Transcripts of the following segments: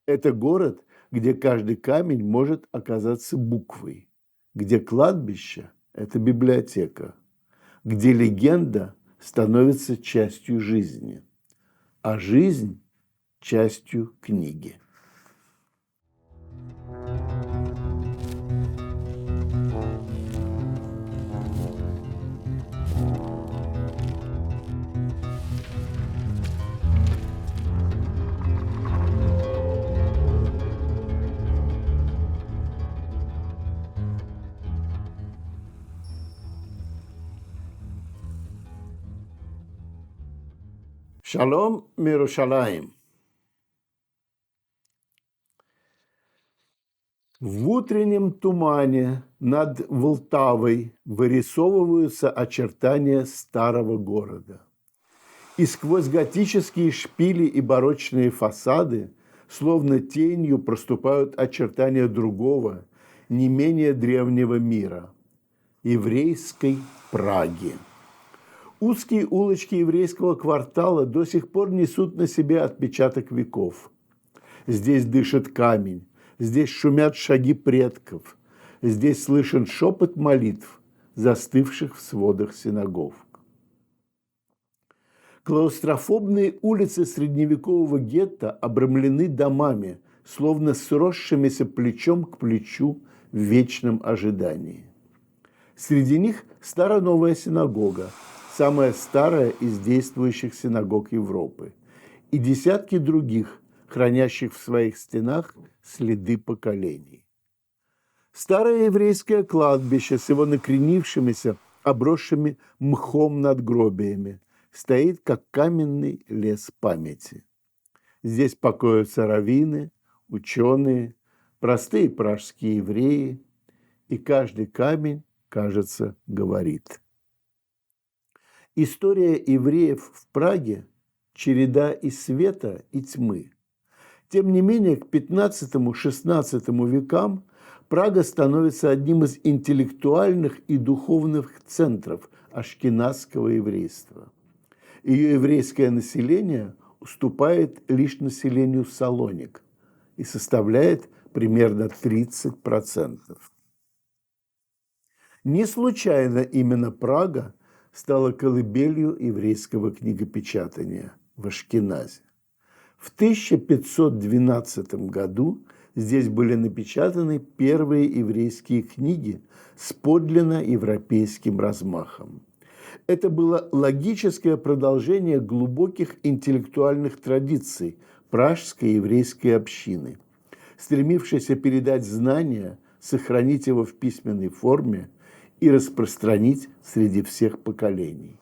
Это город, где каждый камень может оказаться буквой, где кладбище – это библиотека, где легенда становится частью жизни, а жизнь – частью книги. Шалом Мирушалаим. В утреннем тумане над Волтавой вырисовываются очертания старого города. И сквозь готические шпили и барочные фасады, словно тенью, проступают очертания другого, не менее древнего мира – еврейской Праги. Узкие улочки еврейского квартала до сих пор несут на себе отпечаток веков. Здесь дышит камень, здесь шумят шаги предков, здесь слышен шепот молитв, застывших в сводах синагог. Клаустрофобные улицы средневекового гетто обрамлены домами, словно сросшимися плечом к плечу в вечном ожидании. Среди них старо-новая синагога, самая старая из действующих синагог Европы, и десятки других, хранящих в своих стенах следы поколений. Старое еврейское кладбище с его накренившимися, обросшими мхом надгробиями стоит, как каменный лес памяти. Здесь покоятся раввины, ученые, простые пражские евреи, и каждый камень, кажется, говорит. История евреев в Праге – череда и света, и тьмы. Тем не менее, к XV-XVI векам Прага становится одним из интеллектуальных и духовных центров ашкеназского еврейства. Ее еврейское население уступает лишь населению Салоник и составляет примерно 30%. Не случайно именно Прага стала колыбелью еврейского книгопечатания в Ашкеназе. В 1512 году здесь были напечатаны первые еврейские книги с подлинно европейским размахом. Это было логическое продолжение глубоких интеллектуальных традиций пражской еврейской общины, стремившейся передать знания, сохранить его в письменной форме и распространить среди всех поколений.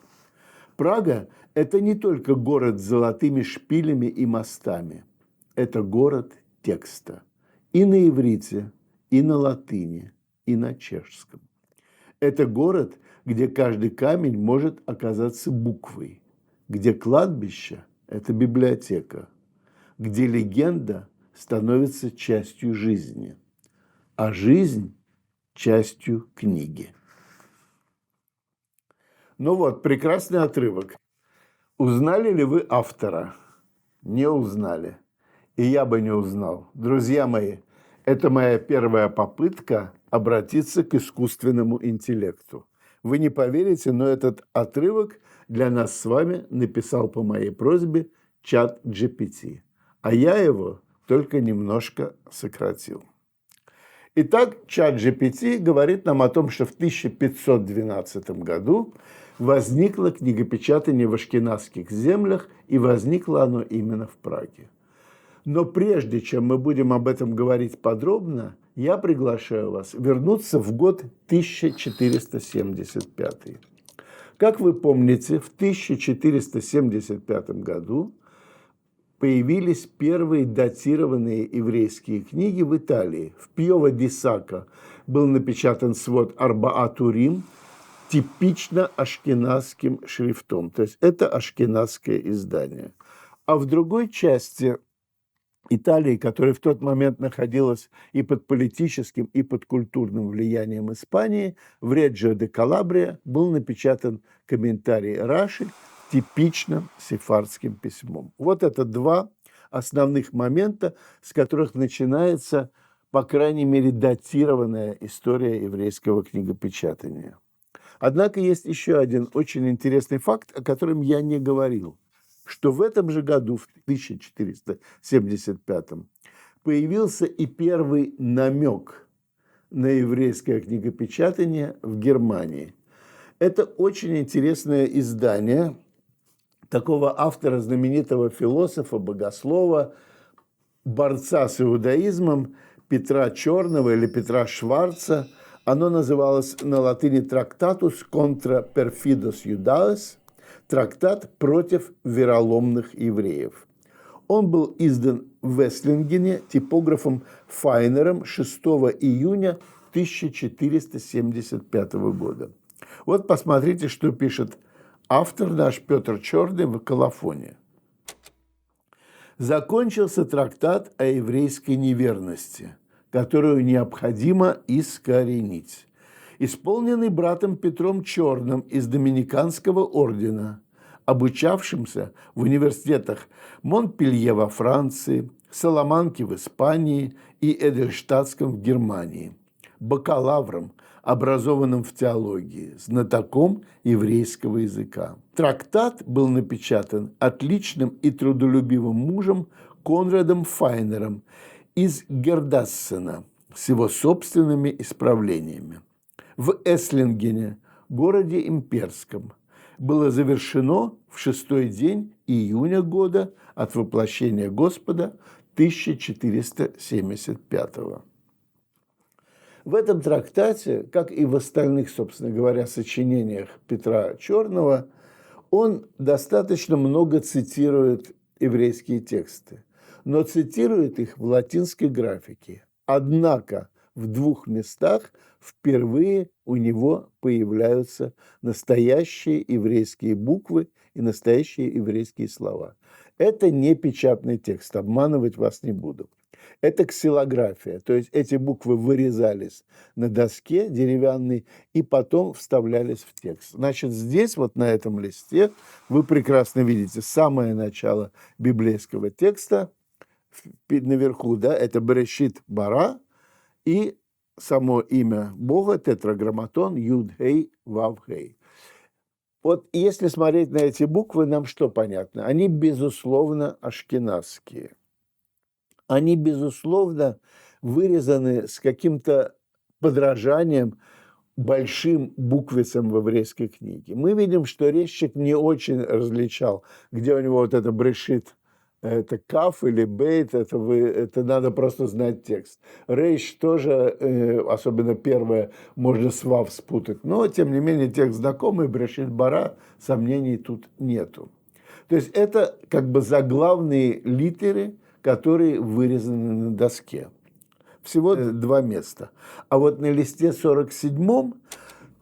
Прага – это не только город с золотыми шпилями и мостами. Это город текста. И на иврите, и на латыни, и на чешском. Это город, где каждый камень может оказаться буквой, где кладбище – это библиотека, где легенда становится частью жизни, а жизнь – частью книги. Ну вот, прекрасный отрывок. Узнали ли вы автора? Не узнали. И я бы не узнал. Друзья мои, это моя первая попытка обратиться к искусственному интеллекту. Вы не поверите, но этот отрывок для нас с вами написал по моей просьбе чат GPT. А я его только немножко сократил. Итак, чат GPT говорит нам о том, что в 1512 году возникло книгопечатание в ашкеназских землях, и возникло оно именно в Праге. Но прежде чем мы будем об этом говорить подробно, я приглашаю вас вернуться в год 1475. Как вы помните, в 1475 году появились первые датированные еврейские книги в Италии. В Пьово-ди-Сако был напечатан свод Арбаат-Урим типично ашкеназским шрифтом. То есть это ашкеназское издание. А в другой части Италии, которая в тот момент находилась и под политическим, и под культурным влиянием Испании, в Реджио-де-Калабрия был напечатан комментарий Раши типичным сефардским письмом. Вот это два основных момента, с которых начинается, по крайней мере, датированная история еврейского книгопечатания. Однако есть еще один очень интересный факт, о котором я не говорил, что в этом же году, в 1475, появился и первый намек на еврейское книгопечатание в Германии. Это очень интересное издание такого автора, знаменитого философа, богослова, борца с иудаизмом Петра Черного или Петра Шварца. Оно называлось на латыни «Трактатус конtra perfidos Judaeos», трактат против вероломных евреев. Он был издан в Эслингене типографом Файнером 6 июня 1475 года. Вот посмотрите, что пишет автор наш Петр Черный в колофоне. Закончился трактат о еврейской неверности, которую необходимо искоренить, исполненный братом Петром Черным из Доминиканского ордена, обучавшимся в университетах Монпелье во Франции, Саламанки в Испании и Эдельштадтском в Германии, бакалавром, образованным в теологии, знатоком еврейского языка. Трактат был напечатан отличным и трудолюбивым мужем Конрадом Файнером из Гердассена с его собственными исправлениями. В Эслингене, городе имперском, было завершено в 6-й день июня года от воплощения Господа 1475 года. В этом трактате, как и в остальных, собственно говоря, сочинениях Петра Черного, он достаточно много цитирует еврейские тексты, но цитирует их в латинской графике. Однако в 2 местах впервые у него появляются настоящие еврейские буквы и настоящие еврейские слова. Это не печатный текст, обманывать вас не буду. Это ксилография, то есть эти буквы вырезались на доске деревянной и потом вставлялись в текст. Значит, здесь, вот на этом листе, вы прекрасно видите самое начало библейского текста. Наверху, да, это Берешит Бара и само имя Бога, тетраграмматон, Юд-Хей, Вав-Хей. Вот если смотреть на эти буквы, нам что понятно? Они, безусловно, ашкеназские. Они, безусловно, вырезаны с каким-то подражанием большим буквицам в еврейской книге. Мы видим, что резчик не очень различал, где у него вот это брешит, это каф или бейт, это надо просто знать текст. Рейш тоже, особенно первое, можно с вав спутать, но, тем не менее, текст знакомый, брешит бара, сомнений тут нету. То есть это как бы заглавные литеры, которые вырезаны на доске. Всего 2 места. А вот на листе 47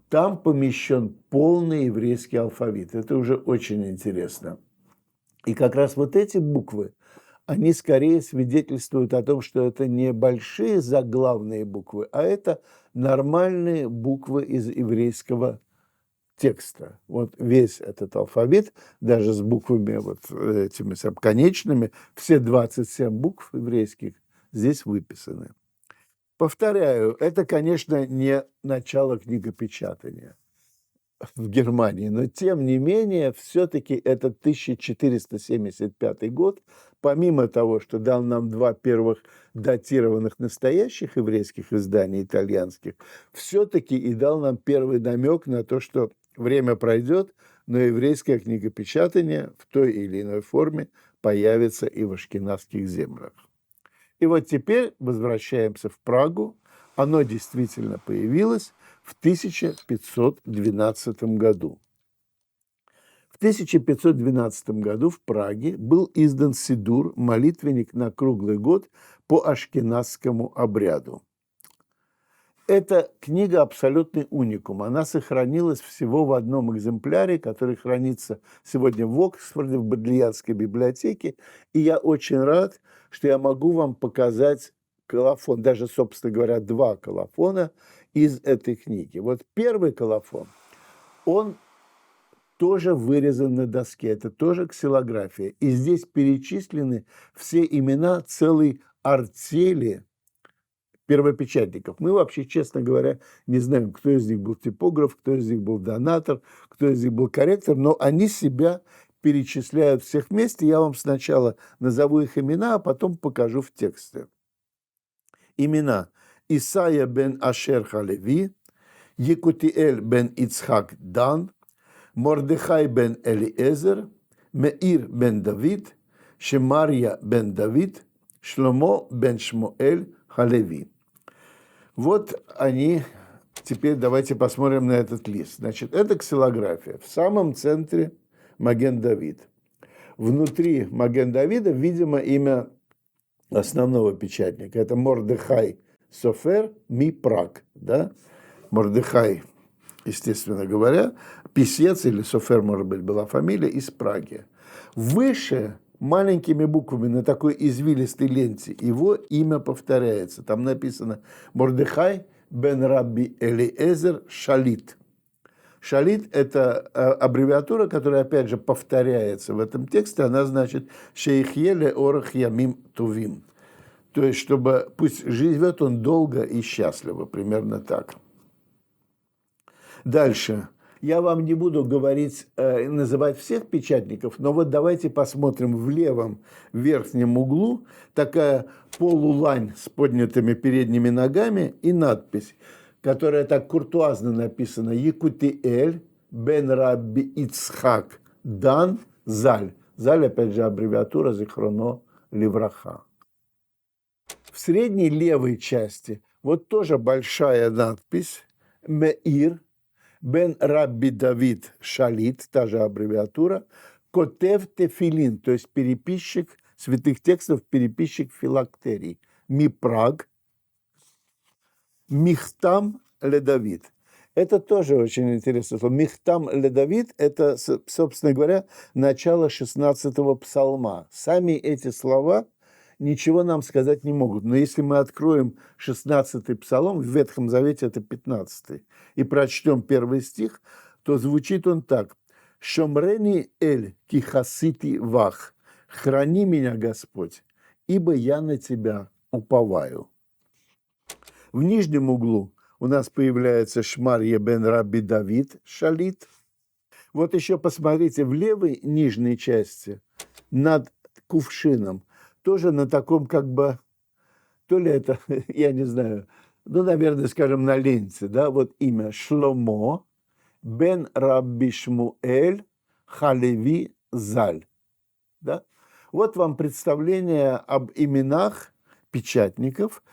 там помещен полный еврейский алфавит. Это уже очень интересно. И как раз вот эти буквы, они скорее свидетельствуют о том, что это не большие заглавные буквы, а это нормальные буквы из еврейского текста. Вот весь этот алфавит, даже с буквами вот этими конечными, все 27 букв еврейских здесь выписаны. Повторяю, это, конечно, не начало книгопечатания в Германии, но тем не менее, все-таки это 1475 год, помимо того, что дал нам 2 первых датированных настоящих еврейских изданий итальянских, все-таки и дал нам первый намек на то, что время пройдет, но еврейское книгопечатание в той или иной форме появится и в ашкеназских землях. И вот теперь возвращаемся в Прагу. Оно действительно появилось в 1512 году. В 1512 году в Праге был издан сидур, молитвенник на круглый год по ашкеназскому обряду. Эта книга абсолютный уникум. Она сохранилась всего в одном экземпляре, который хранится сегодня в Оксфорде, в Бодлиянской библиотеке. И я очень рад, что я могу вам показать колофон, даже, собственно говоря, 2 колофона из этой книги. Вот первый колофон, он тоже вырезан на доске, это тоже ксилография. И здесь перечислены все имена целой артели первопечатников. Мы вообще, честно говоря, не знаем, кто из них был типограф, кто из них был донатор, кто из них был корректор, но они себя перечисляют всех вместе. Я вам сначала назову их имена, а потом покажу в тексте. Имена: Исайя бен Ашер Халеви, Екутиэль бен Ицхак Дан, Мордехай бен Элиэзер, Меир бен Давид, Шемарья бен Давид, Шломо бен Шмуэль Халеви. Вот они. Теперь давайте посмотрим на этот лист. Значит, это ксилография. В самом центре Маген Давид. Внутри Маген Давида, видимо, имя основного печатника. Это Мордехай Софер Ми Праг. Да? Мордехай, естественно говоря, писец, или Софер, может быть, была фамилия, из Праги. Выше маленькими буквами на такой извилистой ленте его имя повторяется. Там написано Мордехай бен Рабби Элиэзер Шалит. Шалит – это аббревиатура, которая, опять же, повторяется в этом тексте. Она значит «Шейхьеле орах ямим тувим». То есть, чтобы пусть живет он долго и счастливо, примерно так. Дальше. Я вам не буду говорить, называть всех печатников, но вот давайте посмотрим в левом верхнем углу такая полулань с поднятыми передними ногами и надпись, которая так куртуазно написана: Екутиэль бен Рабби Ицхак Дан Заль. Заль, опять же, аббревиатура Зихроно Ливраха. В средней левой части вот тоже большая надпись Меир бен Рабби Давид Шалит, та же аббревиатура, Котев Тефилин, то есть переписчик святых текстов, переписчик филактерий. Ми Праг, Михтам ле Давид. Это тоже очень интересно. Михтам ле Давид – это, собственно говоря, начало 16-го псалма. Сами эти слова ничего нам сказать не могут. Но если мы откроем 16-й псалом, в Ветхом Завете это 15-й, и прочтем первый стих, то звучит он так: «Шомрени эль кихасити вах, храни меня, Господь, ибо я на тебя уповаю». В нижнем углу у нас появляется Шмарья бен Рабби Давид Шалит. Вот еще посмотрите, в левой нижней части над кувшином тоже на таком, как бы, то ли это, я не знаю, ну, наверное, скажем, на ленте, да, вот имя Шломо бен Рабби Шмуэль Халеви Заль. Да? Вот вам представление об именах печатников,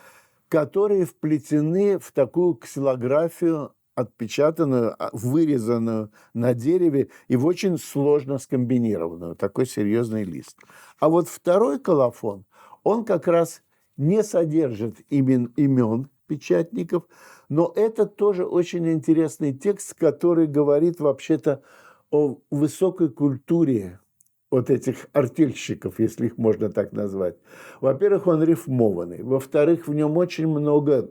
которые вплетены в такую ксилографию, отпечатанную, вырезанную на дереве и в очень сложно скомбинированную, такой серьезный лист. А вот второй колофон, он как раз не содержит имен печатников, но это тоже очень интересный текст, который говорит вообще-то о высокой культуре вот этих артельщиков, если их можно так назвать. Во-первых, он рифмованный. Во-вторых, в нем очень много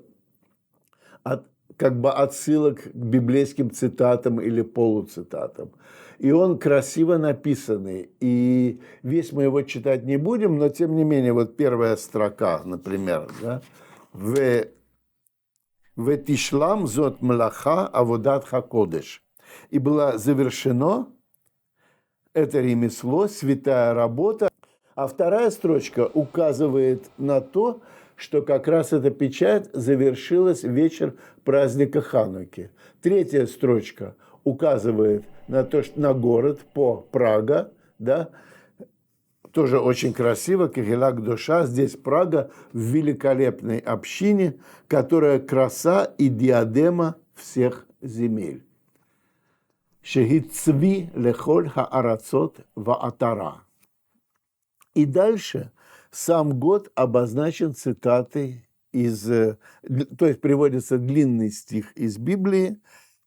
отсылок к библейским цитатам или полуцитатам. И он красиво написанный. И весь мы его читать не будем, но тем не менее, вот первая строка, например, да, «Ветишлам зот млаха аводат хакодеш». И было завершено это ремесло, святая работа. А вторая строчка указывает на то, что как раз эта печать завершилась в вечер праздника Хануки. Третья строчка указывает на то, что на город Прага, да, тоже очень красиво, Кегелак Душа, здесь Прага в великолепной общине, которая краса и диадема всех земель. Шехит цви лехоль хаарацот ваатара. И дальше сам год обозначен цитатой из, то есть приводится длинный стих из Библии,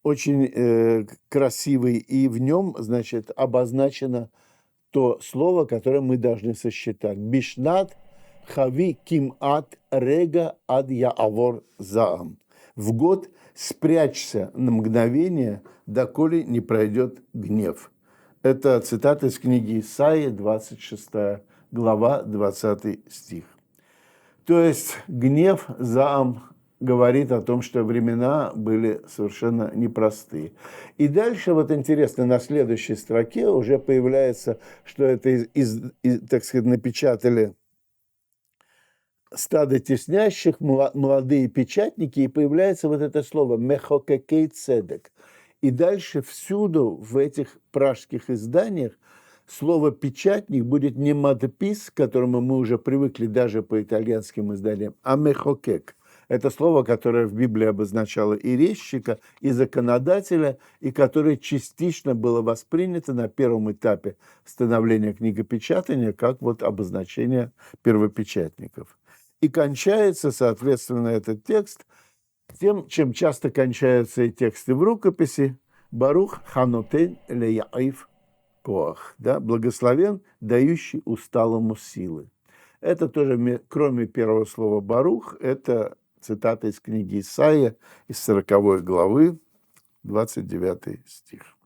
очень красивый, и в нем, значит, обозначено то слово, которое мы должны сосчитать. Бишнат хави кимат рега ад яавор заам. В год спрячься на мгновение, доколе не пройдет гнев. Это цитата из книги Исаии, 26 глава, 20 стих. То есть гнев Заам говорит о том, что времена были совершенно непростые. И дальше, вот интересно, на следующей строке уже появляется, что это так сказать, напечатали стадо теснящих, молодые печатники, и появляется вот это слово «мехокекей цедек». И дальше всюду в этих пражских изданиях слово «печатник» будет не «матопис», к которому мы уже привыкли даже по итальянским изданиям, а «мехокек». Это слово, которое в Библии обозначало и резчика, и законодателя, и которое частично было воспринято на первом этапе становления книгопечатания как вот обозначение первопечатников. И кончается, соответственно, этот текст тем, чем часто кончаются и тексты в рукописи: «Барух ханотен леяив коах», да, «благословен, дающий усталому силы». Это тоже, кроме первого слова «барух», это цитата из книги Исаия, из 40 главы, 29 стих.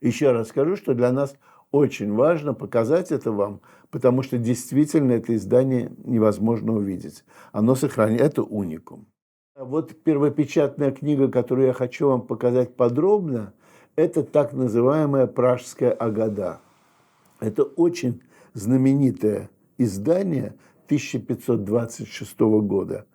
Еще раз скажу, что для нас очень важно показать это вам, потому что действительно это издание невозможно увидеть. Оно сохраняет, это уникум. Вот первопечатная книга, которую я хочу вам показать подробно, это так называемая Пражская Агада. Это очень знаменитое издание 1526 года,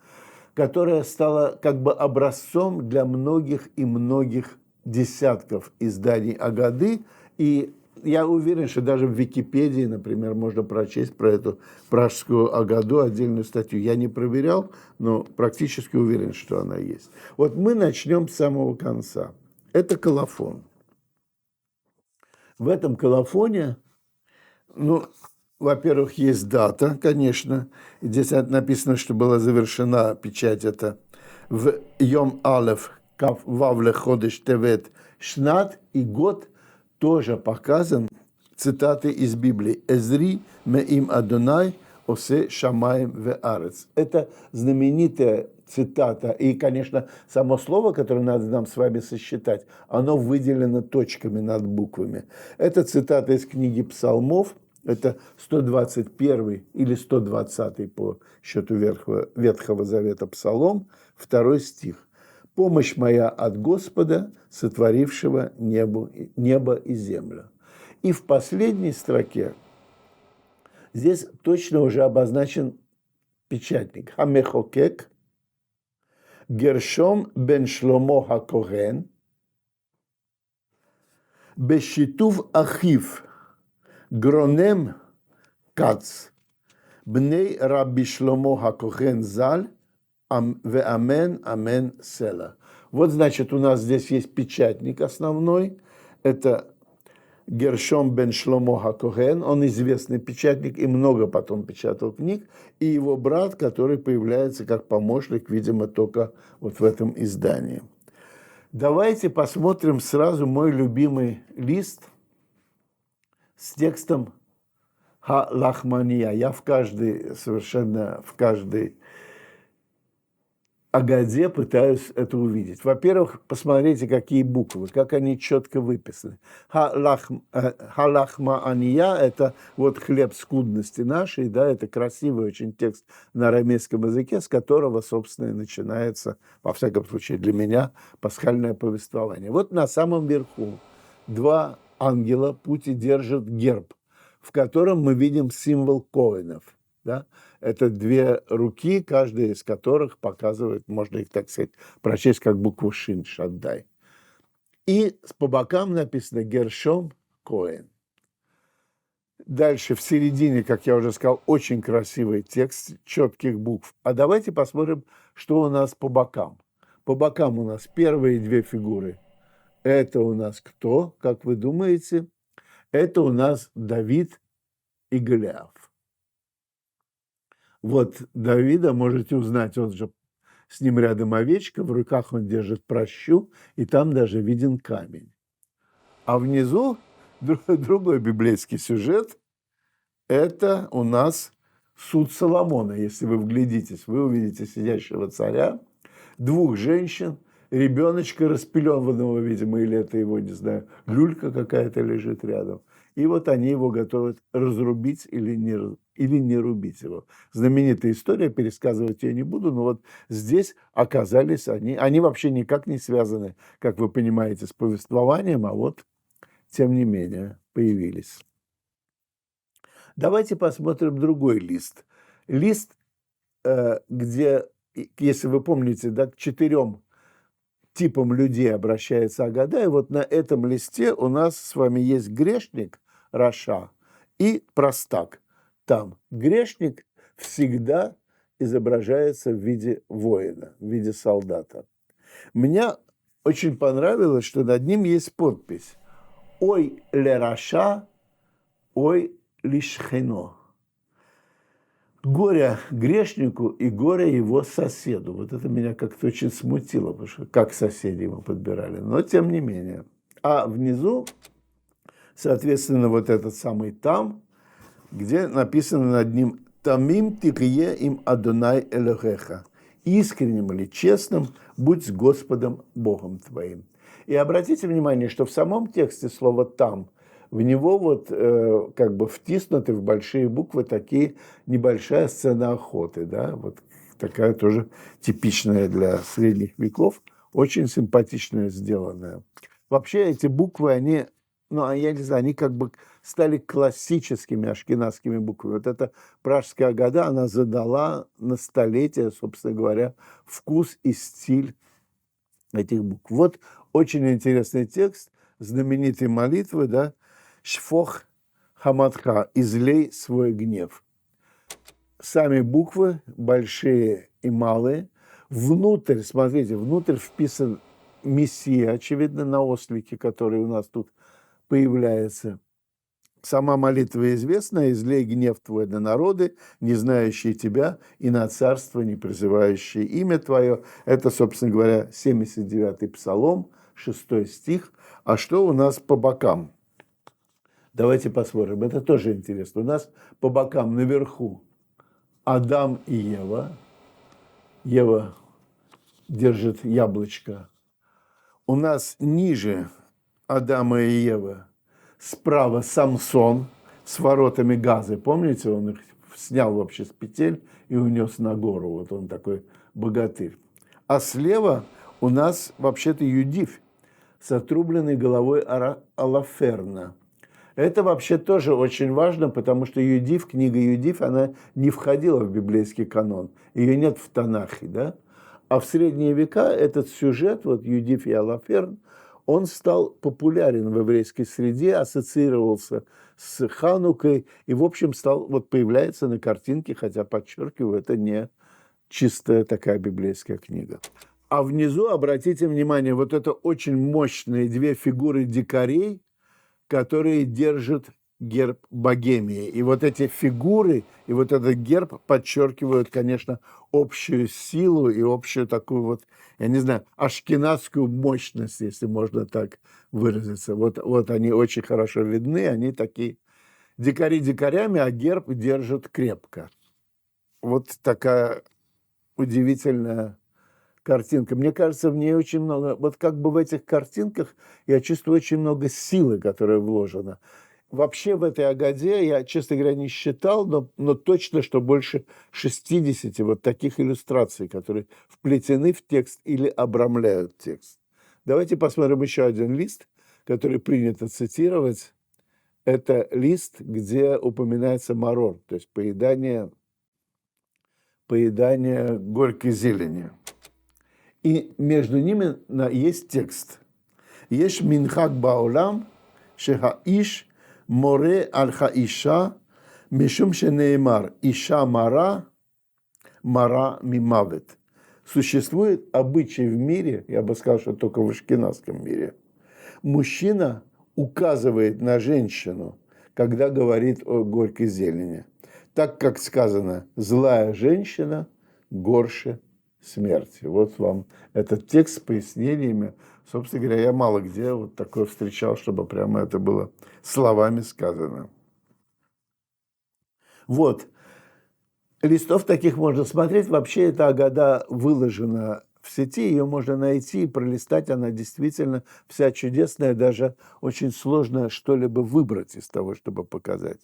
которое стало как бы образцом для многих и многих десятков изданий Агады. И я уверен, что даже в Википедии, например, можно прочесть про эту Пражскую Агаду отдельную статью. Я не проверял, но практически уверен, что она есть. Вот мы начнем с самого конца. Это колофон. В этом колофоне, во-первых, есть дата, конечно. Здесь написано, что была завершена печать это в Йом Алеф Кав Вавле Ходеш Тевет Шнат, и год тоже показан цитаты из Библии. «Эзри меим Адонай осе шамаем ве арец». Это знаменитая цитата. И, конечно, само слово, которое надо нам с вами сосчитать, оно выделено точками над буквами. Это цитата из книги Псалмов. Это 121 или 120 по счету Ветхого Завета Псалом, 2 стих. «Помощь моя от Господа, сотворившего небо и землю». И в последней строке здесь точно уже обозначен печатник. «Хамехокек Гершом бен Шломо ха-Коген бешитув ахив Гронем Кац, бней Рабби Шломо ха-Коген Заль, ве амен, амен, села». Вот, значит, у нас здесь есть печатник основной. Это Гершом бен Шломо ха-Коген. Он известный печатник и много потом печатал книг. И его брат, который появляется как помощник, видимо, только вот в этом издании. Давайте посмотрим сразу мой любимый лист с текстом Ха-Лахмания. Я в каждой Агаде пытаюсь это увидеть. Во-первых, посмотрите, какие буквы, как они четко выписаны. Ха-Лахмания – это вот хлеб скудности нашей, да, это красивый очень текст на арамейском языке, с которого, собственно, и начинается, во всяком случае для меня, пасхальное повествование. Вот на самом верху два ангела пути держат герб, в котором мы видим символ коэнов. Да? Это две руки, каждая из которых показывает, можно их, так сказать, прочесть как букву Шин, Шаддай. И по бокам написано Гершом Коэн. Дальше в середине, как я уже сказал, очень красивый текст четких букв. А давайте посмотрим, что у нас по бокам. По бокам у нас первые две фигуры. Это у нас кто, как вы думаете? Это у нас Давид и Голиаф. Вот Давида можете узнать, он же с ним рядом овечка, в руках он держит пращу, и там даже виден камень. А внизу другой библейский сюжет, это у нас суд Соломона. Если вы вглядитесь, вы увидите сидящего царя, двух женщин, ребеночка распеленного, видимо, или это его, не знаю, люлька какая-то лежит рядом. И вот они его готовят разрубить или не рубить его. Знаменитая история, пересказывать я не буду, но вот здесь оказались они вообще никак не связаны, как вы понимаете, с повествованием, а вот, тем не менее, появились. Давайте посмотрим другой лист. Лист, где, если вы помните, да, к 4 типам людей обращается Агада, и вот на этом листе у нас с вами есть грешник, раша, и простак. Там грешник всегда изображается в виде воина, в виде солдата. Мне очень понравилось, что над ним есть подпись «Ой ле раша, ой лишхено». Горе грешнику и горе его соседу. Вот это меня как-то очень смутило, потому что как соседи ему подбирали. Но тем не менее. А внизу, соответственно, вот этот самый там, где написано над ним «Тамим тихие им Адонай Элохеха». Искренним или честным будь с Господом Богом твоим. И обратите внимание, что в самом тексте слово «там» в него вот как бы втиснуты в большие буквы такие небольшая сцена охоты, да, вот такая тоже типичная для средних веков, очень симпатичная сделанная. Вообще эти буквы, они, ну, я не знаю, они как бы стали классическими ашкеназскими буквами. Вот эта пражская Агада, она задала на столетия, собственно говоря, вкус и стиль этих букв. Вот очень интересный текст знаменитой молитвы, да, «Шфох хаматха» – «излей свой гнев». Сами буквы, большие и малые. Внутрь, смотрите, внутрь вписан Мессия, очевидно, на ослике, который у нас тут появляется. Сама молитва известна: «Излей гнев твой на народы, не знающие тебя, и на царство, не призывающие имя твое». Это, собственно говоря, 79-й псалом, 6 стих. А что у нас по бокам? Давайте посмотрим. Это тоже интересно. У нас по бокам наверху Адам и Ева. Ева держит яблочко. У нас ниже Адама и Евы справа Самсон с воротами Газы. Помните, он их снял вообще с петель и унес на гору. Вот он такой богатырь. А слева у нас вообще-то Юдифь с отрубленной головой Алаферна. Это вообще тоже очень важно, потому что Юдиф, книга Юдиф, она не входила в библейский канон. Ее нет в Танахе, да? А в средние века этот сюжет, вот Юдиф и Алаферн, он стал популярен в еврейской среде, ассоциировался с Ханукой и, в общем, стал, вот появляется на картинке, хотя, подчеркиваю, это не чистая такая библейская книга. А внизу, обратите внимание, вот это очень мощные 2 фигуры дикарей, которые держат герб Богемии. И вот эти фигуры, и вот этот герб подчеркивают, конечно, общую силу и общую такую вот, я не знаю, ашкеназскую мощность, если можно так выразиться. Вот они очень хорошо видны, они такие дикари дикарями, а герб держат крепко. Вот такая удивительная картинка. Мне кажется, в ней очень много, вот как бы в этих картинках я чувствую очень много силы, которая вложена. Вообще в этой Агаде я, честно говоря, не считал, но точно, что больше 60 вот таких иллюстраций, которые вплетены в текст или обрамляют текст. Давайте посмотрим еще один лист, который принято цитировать. Это лист, где упоминается марор, то есть поедание горькой зелени. И между ними есть текст. Есть минхак баулам, шехаиш море аль-хаиша, мишум шенеймар, иша мара, мара мимавет. Существует обычай в мире, я бы сказал, что только в ашкеназском мире. Мужчина указывает на женщину, когда говорит о горькой зелени. Так как сказано, злая женщина горше смерти. Вот вам этот текст с пояснениями. Собственно говоря, я мало где вот такое встречал, чтобы прямо это было словами сказано. Вот. Листов таких можно смотреть. Вообще эта Агада выложена в сети, ее можно найти и пролистать, она действительно вся чудесная, даже очень сложно что-либо выбрать из того, чтобы показать.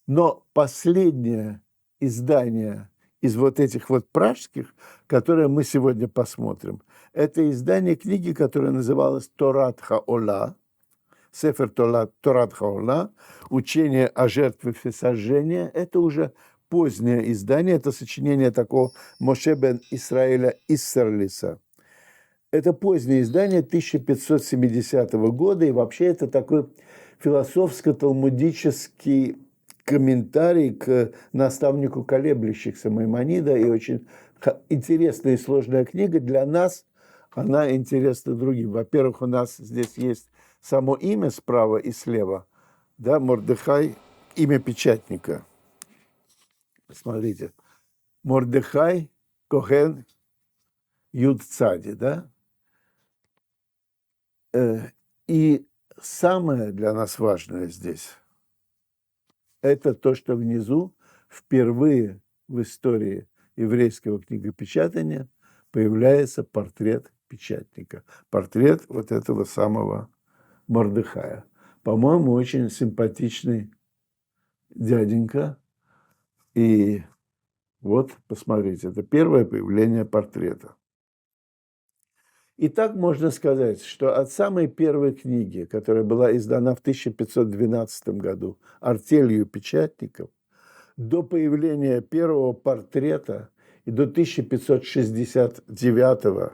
Но последнее издание из вот этих вот пражских, которое мы сегодня посмотрим, это издание книги, которая называлась «Торат Хаола», Сефер Торат Хаола, «Учение о жертве всесожжения». Это уже позднее издание, это сочинение такого Моше бен Исраэля Иссерлиса. Это позднее издание 1570 года, и вообще это такой философско-талмудический комментарий к наставнику колеблющихся Маймонида, и очень интересная и сложная книга. Для нас она интересна другим. Во-первых, у нас здесь есть само имя справа и слева, да, Мордехай, имя печатника. Смотрите, Мордехай Коген Юд Цади, да? И самое для нас важное здесь – это то, что внизу впервые в истории еврейского книгопечатания появляется портрет печатника. Портрет вот этого самого Мордехая. По-моему, очень симпатичный дяденька. И вот, посмотрите, это первое появление портрета. И так можно сказать, что от самой первой книги, которая была издана в 1512 году артелью печатников, до появления первого портрета и до 1569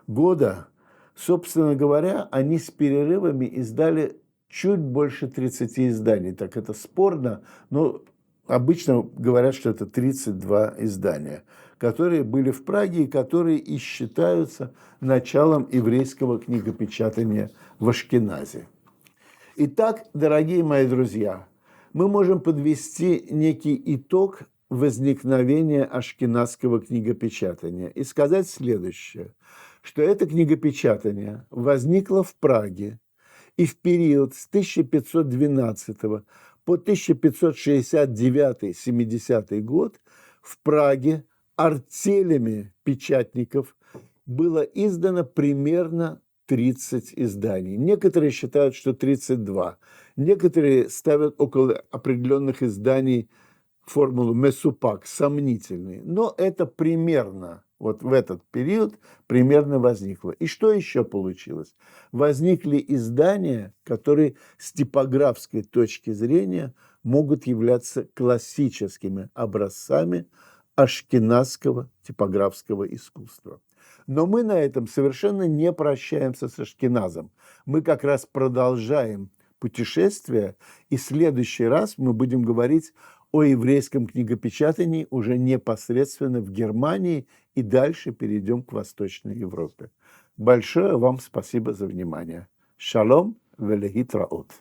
года, собственно говоря, они с перерывами издали чуть больше 30 изданий. Так это спорно, но обычно говорят, что это 32 издания, которые были в Праге и которые и считаются началом еврейского книгопечатания в Ашкеназе. Итак, дорогие мои друзья, мы можем подвести некий итог возникновения ашкеназского книгопечатания и сказать следующее, что это книгопечатание возникло в Праге и в период с 1512 по 1569-70 год в Праге артелями печатников было издано примерно 30 изданий. Некоторые считают, что 32. Некоторые ставят около определенных изданий формулу «месупак», сомнительный. Но это примерно, вот в этот период примерно возникло. И что еще получилось? Возникли издания, которые с типографской точки зрения могут являться классическими образцами ашкеназского типографского искусства. Но мы на этом совершенно не прощаемся с Ашкеназом. Мы как раз продолжаем путешествие, и в следующий раз мы будем говорить о еврейском книгопечатании уже непосредственно в Германии, и дальше перейдем к Восточной Европе. Большое вам спасибо за внимание. Шалом велехитраот.